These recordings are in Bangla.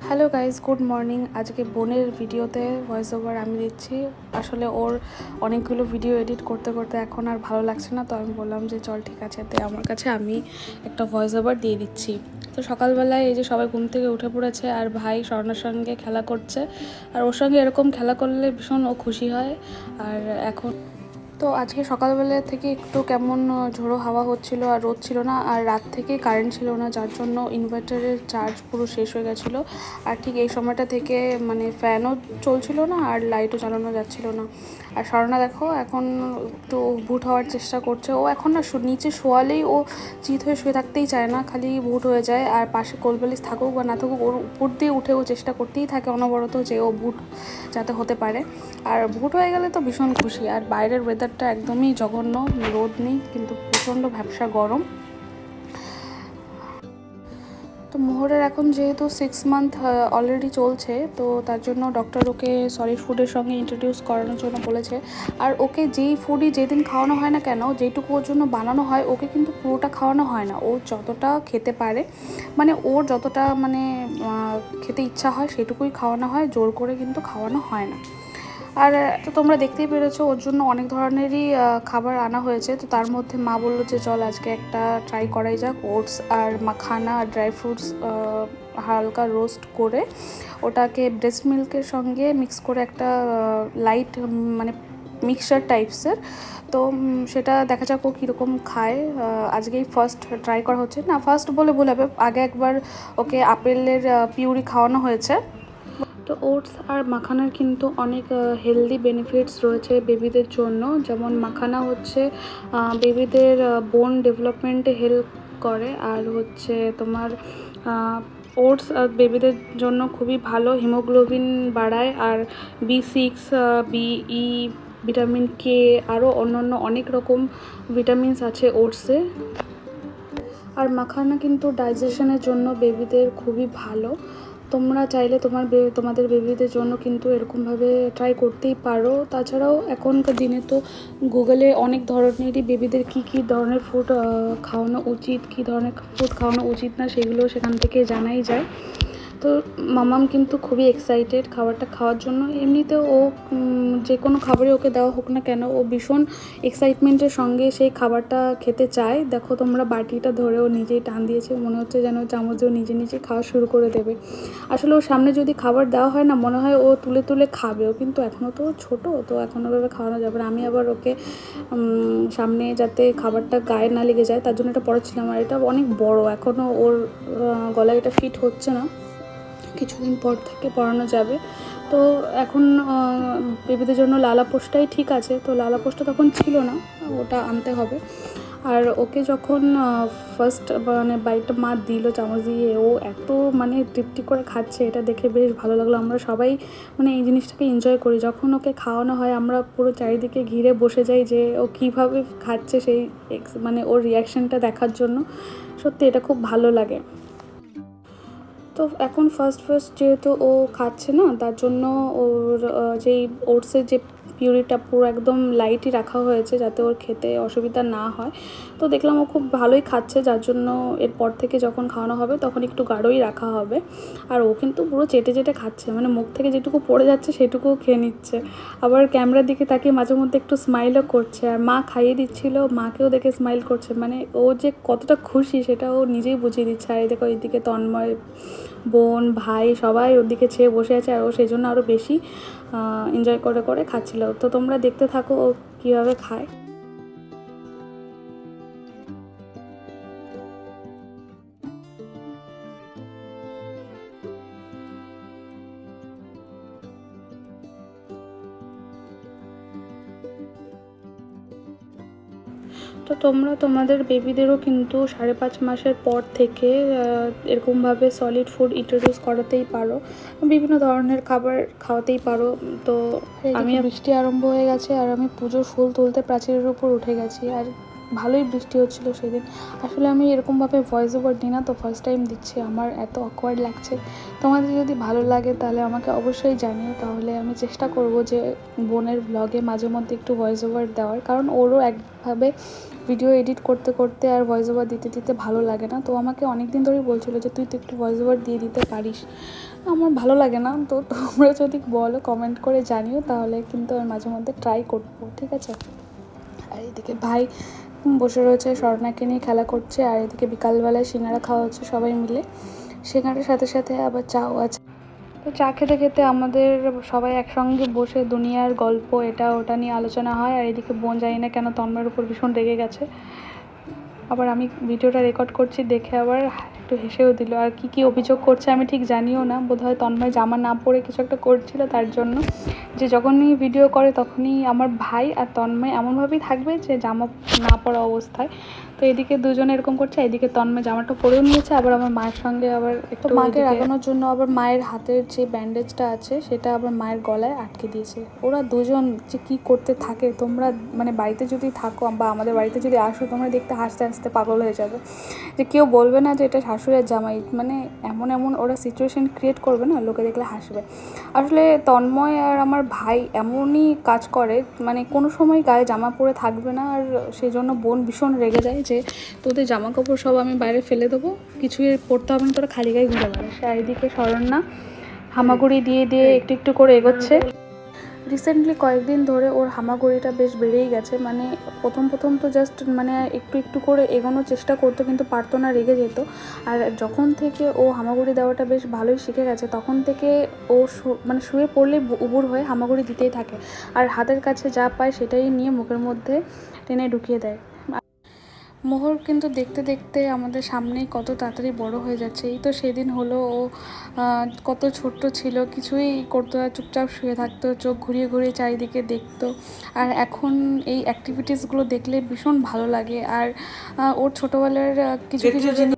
Hello guys, good morning. আজকে বোনের ভিডিওতে ভয়েস ওভার আমি দিচ্ছি। আসলে ওর অনেকগুলো ভিডিও এডিট করতে করতে এখন আর ভালো লাগছে না, তো আমি বললাম যে চল ঠিক আছে, তাই আমার কাছে আমি একটা ভয়েস ওভার দিয়ে দিচ্ছি। তো সকালবেলায় এই যে সবাই ঘুম থেকে উঠে পড়েছে আর ভাই স্বর্ণার সঙ্গে খেলা করছে, আর ওর সঙ্গে এরকম খেলা করলে ভীষণ ও খুশি হয়। আর এখন তো আজকে সকালবেলা থেকে একটু কেমন ঝোড়ো হাওয়া হচ্ছিল আর রোদ ছিল না, আর রাত থেকে কারেন্ট ছিল না, যার জন্য ইনভার্টারের চার্জ পুরো শেষ হয়ে গেছিলো। আর ঠিক এই সময়টা থেকে মানে ফ্যানও চলছিল না আর লাইটও চালানো যাচ্ছিল না। আর স্বর্ণা দেখো এখন একটু ভুট হওয়ার চেষ্টা করছে। ও এখন না নিচে শোয়ালেই ও চিত হয়ে শুয়ে থাকতেই চায় না, খালি ভুট হয়ে যায়। আর পাশে কোলবালিশ থাকুক বা না থাকুক, ওর উপর দিয়ে উঠে ও চেষ্টা করতেই থাকে অনবরত যে ও ভুট যাতে হতে পারে। আর ভুট হয়ে গেলে তো ভীষণ খুশি। আর বাইরের ওয়েদারটা একদমই জঘন্য, রোদ নেই কিন্তু প্রচণ্ড ভ্যাপসা গরম। তো মোহরের এখন যেহেতু 6 মান্থ অলরেডি চলছে, তো তার জন্য ডক্টর ওকে সলিড ফুডের সঙ্গে ইন্ট্রোডিউস করানোর জন্য বলেছে। আর ওকে যেই ফুডই যেদিন খাওয়ানো হয় না কেন, যেটুকু ওর জন্য বানানো হয় ওকে কিন্তু পুরোটা খাওয়ানো হয় না। ও যতটা খেতে পারে, মানে ওর যতটা মানে খেতে ইচ্ছা হয় সেটুকুই খাওয়ানো হয়, জোর করে কিন্তু খাওয়ানো হয় না। আর তো তোমরা দেখতেই পেরেছো ওর জন্য অনেক ধরনেরই খাবার আনা হয়েছে। তো তার মধ্যে মা বললো যে চল আজকে একটা ট্রাই করাই যাক, ওটস আর মাখানা আর ড্রাই ফ্রুটস হালকা রোস্ট করে ওটাকে ব্রেস্ট মিল্কের সঙ্গে মিক্স করে একটা লাইট মানে মিক্সচার টাইপসের। তো সেটা দেখা যাক ও কীরকম খায়। আজকেই ফার্স্ট ট্রাই করা হচ্ছে, না ফার্স্ট বলে ভুল হবে, আগে একবার ওকে আপেলের পিউরি খাওয়ানো হয়েছে। তো ওটস আর মাখানার কিন্তু অনেক হেলদি বেনিফিটস রয়েছে বেবিদের জন্য। যেমন মাখানা হচ্ছে বেবিদের বোন ডেভেলপমেন্টে হেল্প করে, আর হচ্ছে তোমার ওটস বেবিদের জন্য খুবই ভালো, হিমোগ্লোবিন বাড়ায়। আর B6, BE, ভিটামিন কে, আরও অন্যান্য অনেক রকম ভিটামিনস আছে ওটসে। আর মাখানা কিন্তু ডাইজেশনের জন্য বেবিদের খুবই ভালো। তোমরা চাইলে তোমাদের বেবিদের জন্য কিন্তু এরকমভাবে ট্রাই করতেই পারো। তাছাড়াও এখনকার দিনে তো গুগলে অনেক ধরনেরই বেবিদের কী ধরনের ফুড খাওয়ানো উচিত, কী ধরনের ফুড খাওয়ানো উচিত না, সেগুলো সেখান থেকে জানাই যায়। তো মামাম কিন্তু খুবই এক্সাইটেড খাবারটা খাওয়ার জন্য। এমনিতেও ও যে কোনো খাবারই ওকে দেওয়া হোক না কেন, ও ভীষণ এক্সাইটমেন্টের সঙ্গে সেই খাবারটা খেতে চায়। দেখো তোমরা বাটিটা ধরে ও নিজেই টান দিয়েছে, মনে হচ্ছে যেন চামচেও নিজে নিজে খাওয়া শুরু করে দেবে। আসলে ওর সামনে যদি খাবার দেওয়া হয় না, মনে হয় ও তুলে তুলে খাবে। ও কিন্তু এখনও তো ছোটো, তো এখনও ওভাবে খাওয়ানো যাবে না। আমি আবার ওকে সামনে যাতে খাবারটা গায়ে না লেগে যায় তার জন্য এটা পড়াচ্ছিলাম। আর এটা অনেক বড়, এখনও ওর গলায় এটা ফিট হচ্ছে না, কিছুদিন পর থেকে পরানো যাবে। তো এখন বেবিদের জন্য লালাপোষটাই ঠিক আছে, তো লালাপোষটা তখন ছিল না, ওটা আনতে হবে। আর ওকে যখন ফার্স্ট মানে বাইটটা মা দিল চামচ দিয়ে, ও এত মানে তৃপ্তি করে খাচ্ছে, এটা দেখে বেশ ভালো লাগলো। আমরা সবাই মানে এই জিনিসটাকে এনজয় করি, যখন ওকে খাওয়ানো হয় আমরা পুরো চারিদিকে ঘিরে বসে যাই যে ও কীভাবে খাচ্ছে, সেই মানে ওর রিয়াকশানটা দেখার জন্য। সত্যি এটা খুব ভালো লাগে। তো এখন ফার্স্ট যেহেতু ও খাচ্ছে না, তার জন্য ওর যেই ওটসের যে পিউরিটা পুরো একদম লাইটই রাখা হয়েছে যাতে ওর খেতে অসুবিধা না হয়। তো দেখলাম ও খুব ভালোই খাচ্ছে, যার জন্য এরপর থেকে যখন খাওয়ানো হবে তখন একটু গাঢ়ই রাখা হবে। আর ও কিন্তু পুরো চেটে চেটে খাচ্ছে, মানে মুখ থেকে যেটুকু পড়ে যাচ্ছে সেটুকুও খেয়ে নিচ্ছে। আবার ক্যামেরার দিকে তাকিয়ে মাঝে মধ্যে একটু স্মাইলও করছে, আর মা খাইয়ে দিচ্ছিল, মাকেও দেখে স্মাইল করছে। মানে ও যে কতটা খুশি সেটা ও নিজেই বুঝিয়ে দিচ্ছে। আর এই দেখো এইদিকে তন্ময়, বোন, ভাই সবাই ওর দিকে চেয়ে বসে আছে, আর ও সেই জন্য আরও বেশি এনজয় করে করে খাচ্ছিল। তো তোমরা দেখতে থাকো ও কীভাবে খায়। তো তোমরা তোমাদের বেবিদেরও কিন্তু 5.5 মাসের পর থেকে এরকমভাবে সলিড ফুড ইন্ট্রোডিউস করাতেই পারো, বিভিন্ন ধরনের খাবার খাওয়াতেই পারো। তো আমি বৃষ্টি আরম্ভ হয়ে গেছে আর আমি পুজোর ফুল তুলতে প্রাচীরের উপর উঠে গেছি। আর ভালোই বৃষ্টি হচ্ছিলো সেদিন। আসলে আমি এরকমভাবে ভয়েস ওভার দিই না, তো ফার্স্ট টাইম দিচ্ছি, আমার এত অকওয়ার্ড লাগছে। তোমাদের যদি ভালো লাগে তাহলে আমাকে অবশ্যই জানিও, তাহলে আমি চেষ্টা করব যে বোনের ব্লগে মাঝে মধ্যে একটু ভয়েস ওভার দেওয়ার, কারণ ওরও একভাবে ভিডিও এডিট করতে করতে আর ভয়েস ওভার দিতে দিতে ভালো লাগে না। তো আমাকে অনেক দিন ধরেই বলছিলো যে তুই তো একটু ভয়েস ওভার দিয়ে দিতে পারিস। আমার ভালো লাগে না, তো তোমরা যদি বলো কমেন্ট করে জানিও, তাহলে কিন্তু আমি মাঝে মধ্যে ট্রাই করবো, ঠিক আছে। আর এদিকে ভাই বসে রয়েছে, স্বর্ণাকে নিয়ে খেলা করছে, আর এদিকে বিকালবেলায় সিঙ্গারা খাওয়া হচ্ছে সবাই মিলে। সিঙ্গারার সাথে সাথে আবার চাও আছে। তো চা খেতে খেতে আমাদের সবাই একসঙ্গে বসে দুনিয়ার গল্প এটা ওটা নিয়ে আলোচনা হয়। আর এদিকে বোন জানি না কেন তন্ময়ের উপর ভীষণ রেগে গেছে। আবার আমি ভিডিওটা রেকর্ড করছি দেখে আবার একটু হেসেও দিল। আর কি অভিযোগ করছে আমি ঠিক জানিও না, বোধহয় তন্ময় জামা না পরে কিছু একটা করছিল, তার জন্য যে যখনই ভিডিও করে তখনই আমার ভাই আর তন্ময় এমনভাবেই থাকবে যে জামা না পরা অবস্থায়। তো এদিকে দুজনে এরকম করছে, এদিকে তন্ময় জামাটা পরেও নিয়েছে, আবার আমার মায়ের সঙ্গে আবার একটু মাকে রাখানোর জন্য আবার মায়ের হাতের যে ব্যান্ডেজটা আছে সেটা আবার মায়ের গলায় আটকে দিয়েছে। ওরা দুজন যে কী করতে থাকে, তোমরা মানে বাড়িতে যদি থাকো বা আমাদের বাড়িতে যদি আসো, তোমরা দেখতে হাসতে হাসতে পাগল হয়ে যাবে, যে কেউ বলবে না যে এটা শাশুড়ের জামাই। মানে এমন এমন ওরা সিচুয়েশন ক্রিয়েট করবে না, লোকে দেখলে হাসবে। আসলে তন্ময় আর আমার ভাই এমনই কাজ করে, মানে কোনো সময় গায়ে জামা পরে থাকবে না, আর সেই জন্য বোন ভীষণ রেগে যায় যে তোদের জামা কাপড় সব আমি বাইরে ফেলে দেবো, কিছুই পরতে হবে না, তোরা খালি গায়ে ঘুরে বেড়াস। আর এদিকে শরণ্যা হামাগুড়ি দিয়ে দিয়ে একটু একটু করে এগোচ্ছে। রিসেন্টলি কয়েকদিন ধরে ওর হামাগুড়িটা বেশ বেড়েই গেছে। মানে প্রথম তো জাস্ট মানে একটু একটু করে এগোনোর চেষ্টা করতো, কিন্তু পারতো না, রেগে যেত। আর যখন থেকে ও হামাগুড়ি দেওয়াটা বেশ ভালোই শিখে গেছে, তখন থেকে ও মানে শুয়ে পড়লেই উবুর হয়ে হামাগুড়ি দিতেই থাকে, আর হাতের কাছে যা পায় সেটাই নিয়ে মুখের মধ্যে টেনে ঢুকিয়ে দেয়। মোহর কিন্তু দেখতে দেখতে আমাদের সামনেই কত তাড়াতাড়ি বড় হয়ে যাচ্ছে। এই তো সেদিন হলো, ও কত ছোট্ট ছিল, কিছুই করতো না, চুপচাপ শুয়ে থাকতো, চোখ ঘুরিয়ে ঘুরিয়ে চারিদিকে দেখতো। আর এখন এই অ্যাক্টিভিটিসগুলো দেখলে ভীষণ ভালো লাগে। আর ওর ছোটোবেলার কিছু কিছু জিনিস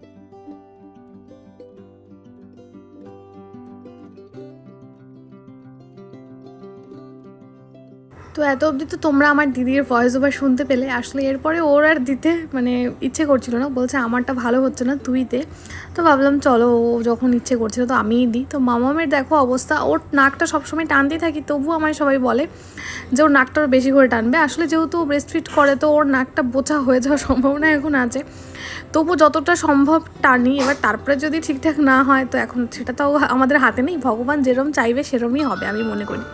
তো এত অবধি তো তোমরা আমার দিদির ভয়েস ওভার শুনতে পেলে। আসলে এরপরে ওর আর দিতে মানে ইচ্ছে করছিল না, বলছে আমারটা ভালো হচ্ছে না, তুই দে। তো ভাবলাম চলো, ও যখন ইচ্ছে করছিল তো আমিই দিই। তো মামামের দেখো অবস্থা, ওর নাকটা সবসময় টানতেই থাকি, তবুও আমার সবাই বলে যে ওর নাকটা বেশি করে টানবে। আসলে যেহেতু ব্রেস্ট ফিট করে, তো ওর নাকটা বোঝা হয়ে যাওয়ার সম্ভাবনা এখন আছে, তবু যতটা সম্ভব টানি। এবার তারপরে যদি ঠিকঠাক না হয় তো এখন সেটা তো আমাদের হাতে নেই, ভগবান যেরম চাইবে সেরমই হবে আমি মনে করি।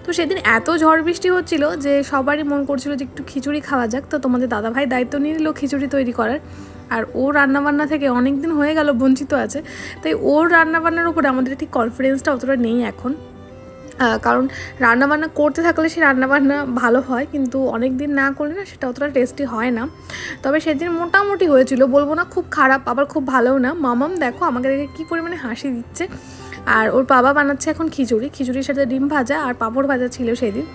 তো সেদিন এত ঝড় বৃষ্টি হচ্ছিল যে সবারই মন করছিল যে একটু খিচুড়ি খাওয়া যাক। তো তোমাদের দাদাভাই দায়িত্ব নিয়ে নিল খিচুড়ি তৈরি করার। আর ওর রান্নাবান্না থেকে অনেক দিন হয়ে গেল বঞ্চিত আছে, তাই ওর রান্নাবান্নার উপরে আমাদের ঠিক কনফিডেন্সটা অতটা নেই এখন। কারণ রান্নাবান্না করতে থাকলে সে রান্নাবান্না ভালো হয়, কিন্তু অনেক দিন না করলে না সেটা অতটা টেস্টি হয় না। তবে সেদিন মোটামুটি হয়েছিল, বলবো না খুব খারাপ আবার খুব ভালোও না। মামাম দেখো আমাকে দেখে কী পরিমাণে হাসি দিচ্ছে। আর ওর বাবা বানাচ্ছে এখন খিচুড়ির সাথে ডিম ভাজা আর পাঁপড় ভাজা ছিল সেদিন।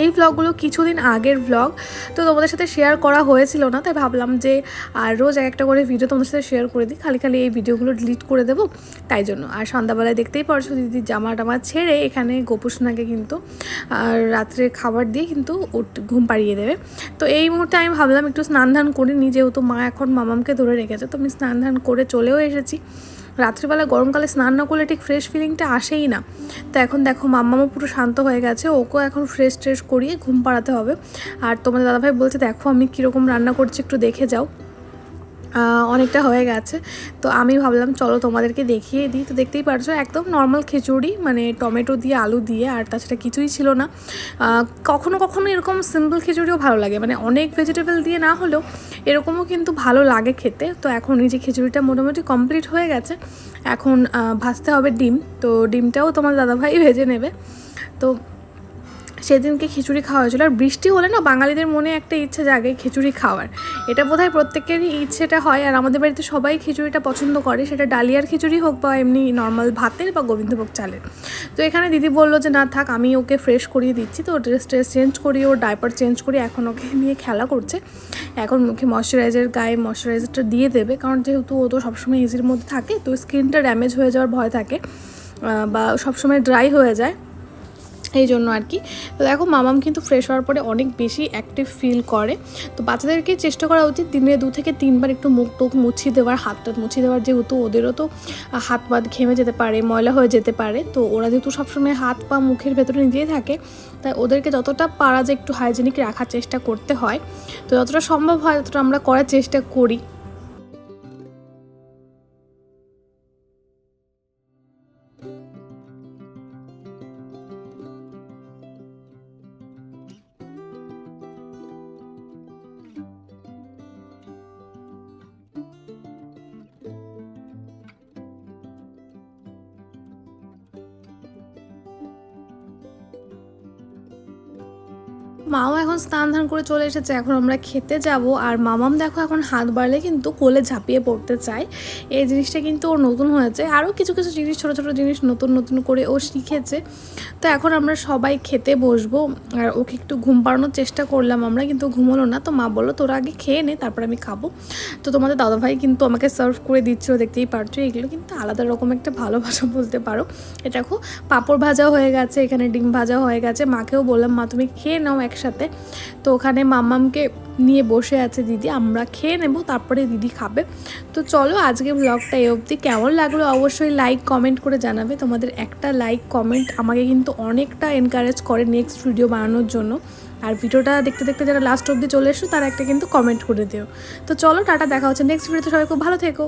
এই ভ্লগগুলো কিছুদিন আগের ভ্লগ, তো তোমাদের সাথে শেয়ার করা হয়েছিল না, তাই ভাবলাম যে আর রোজ একটা করে ভিডিও তোমাদের সাথে শেয়ার করে দিই, খালি এই ভিডিওগুলো ডিলিট করে দেবো তাই জন্য। আর সন্ধ্যাবেলায় দেখতেই পারছো দিদির জামা টামা ছেড়ে এখানে গোপুসোনাকে কিন্তু আর রাত্রে খাবার দিয়ে কিন্তু ঘুম পাড়িয়ে দেবে। তো এই মুহূর্তে আমি ভাবলাম একটু স্নান ধান করে নিই, যেহেতু মা এখন মামামকে ধরে রেখেছে, তো আমি স্নান ধান করে চলেও এসেছি। রাত্রিবেলা গরমকালে স্নান না করলে ঠিক ফ্রেশ ফিলিংটা আসেই না। তো এখন দেখো মাম্মামও পুরো শান্ত হয়ে গেছে, ওকেও এখন ফ্রেশ ট্রেশ করিয়ে ঘুম পাড়াতে হবে। আর তোমাদের দাদাভাই বলছে দেখো আমি কীরকম রান্না করছি একটু দেখে যাও, অনেকটা হয়ে গেছে। তো আমি ভাবলাম চলো তোমাদেরকে দেখিয়ে দিই। তো দেখতেই পারছো একদম নর্মাল খিচুড়ি, মানে টমেটো দিয়ে আলু দিয়ে, আর তাছাড়া কিছুই ছিল না। কখনো কখনো এরকম সিম্পল খিচুড়িও ভালো লাগে, মানে অনেক ভেজিটেবল দিয়ে না হলেও এরকমও কিন্তু ভালো লাগে খেতে। তো এখন এই যে খিচুড়িটা মোটামুটি কমপ্লিট হয়ে গেছে, এখন ভাজতে হবে ডিম। তো ডিমটাও তোমার দাদাভাই ভেজে নেবে। তো সেদিনকে খিচুড়ি খাওয়া হয়েছিল। আর বৃষ্টি হলে না বাঙালিদের মনে একটা ইচ্ছে জাগে খিচুড়ি খাওয়ার, এটা বোধহয় প্রত্যেকেরই ইচ্ছেটা হয়। আর আমাদের বাড়িতে সবাই খিচুড়িটা পছন্দ করে, সেটা ডালিয়ার খিচুড়ি হোক বা এমনি নর্মাল ভাতের বা গোবিন্দভোগ চালের। তো এখানে দিদি বললো যে না থাক, আমি ওকে ফ্রেশ করিয়ে দিচ্ছি। তো ড্রেস চেঞ্জ করি, ওর ডাইপার চেঞ্জ করি, এখন ওকে নিয়ে খেলা করছে। এখন মুখে ময়শ্চারাইজার, গায়ে ময়শ্চারাইজারটা দিয়ে দেবে, কারণ যেহেতু ও তো সবসময় এসির মধ্যে থাকে, তো স্কিনটা ড্যামেজ হয়ে যাওয়ার ভয় থাকে বা সবসময় ড্রাই হয়ে যায়। এই জন্য আর কি। তো দেখো মামাম কিন্তু ফ্রেশ হওয়ার পরে অনেক বেশি অ্যাক্টিভ ফিল করে। তো বাচ্চাদেরকে চেষ্টা করা উচিত দিনে 2 থেকে 3 বার একটু মুখ টুক মুছিয়ে দেওয়ার, হাত টাত মুছিয়ে দেওয়ার, যেহেতু ওদেরও তো হাত পা ঘেমে যেতে পারে, ময়লা হয়ে যেতে পারে। তো ওরা যেহেতু সবসময় হাত পা মুখের ভেতরে নিজেই থাকে, তাই ওদেরকে যতটা পারা যায় একটু হাইজেনিক রাখার চেষ্টা করতে হয়। তো যতটা সম্ভব হয় ততটা আমরা করার চেষ্টা করি। মাও এখন স্নান ধান করে চলে এসেছে, এখন আমরা খেতে যাব। আর মামাম দেখো এখন হাত বাড়লে কিন্তু কোলে ঝাঁপিয়ে পড়তে চায়। এই জিনিসটা কিন্তু ওর নতুন হয়েছে, আরও কিছু কিছু জিনিস ছোটো ছোটো জিনিস নতুন নতুন করে ও শিখেছে। তো এখন আমরা সবাই খেতে বসবো, আর ওকে একটু ঘুম পাড়ানোর চেষ্টা করলাম আমরা, কিন্তু ঘুমোলো না। তো মা বললো তোরা আগে খেয়ে নে, তারপর আমি খাবো। তো তোমাদের দাদাভাই কিন্তু আমাকে সার্ভ করে দিচ্ছিলো, দেখতেই পারছো। এগুলো কিন্তু আলাদা রকম একটা ভালোবাসা বলতে পারো। এটা দেখো পাঁপড় ভাজা হয়ে গেছে, এখানে ডিম ভাজা হয়ে গেছে। মাকেও বললাম মা তুমি খেয়ে নাও একসাথে। তো ওখানে মাম্মামকে নিয়ে বসে আছে দিদি, আমরা খেয়ে নেব, তারপরে দিদি খাবে। তো চলো আজকে ব্লগটা এই অবধি। কেমন লাগলো অবশ্যই লাইক কমেন্ট করে জানাবে। তোমাদের একটা লাইক কমেন্ট আমাকে কিন্তু অনেকটা এনকারেজ করে নেক্সট ভিডিও বানানোর জন্য। আর ভিডিওটা দেখতে দেখতে যারা লাস্ট অবধি চলে এসো তারা একটা কিন্তু কমেন্ট করে দিও। তো চলো টাটা, দেখা হচ্ছে নেক্সট ভিডিওতে। সবাই খুব ভালো থেকো।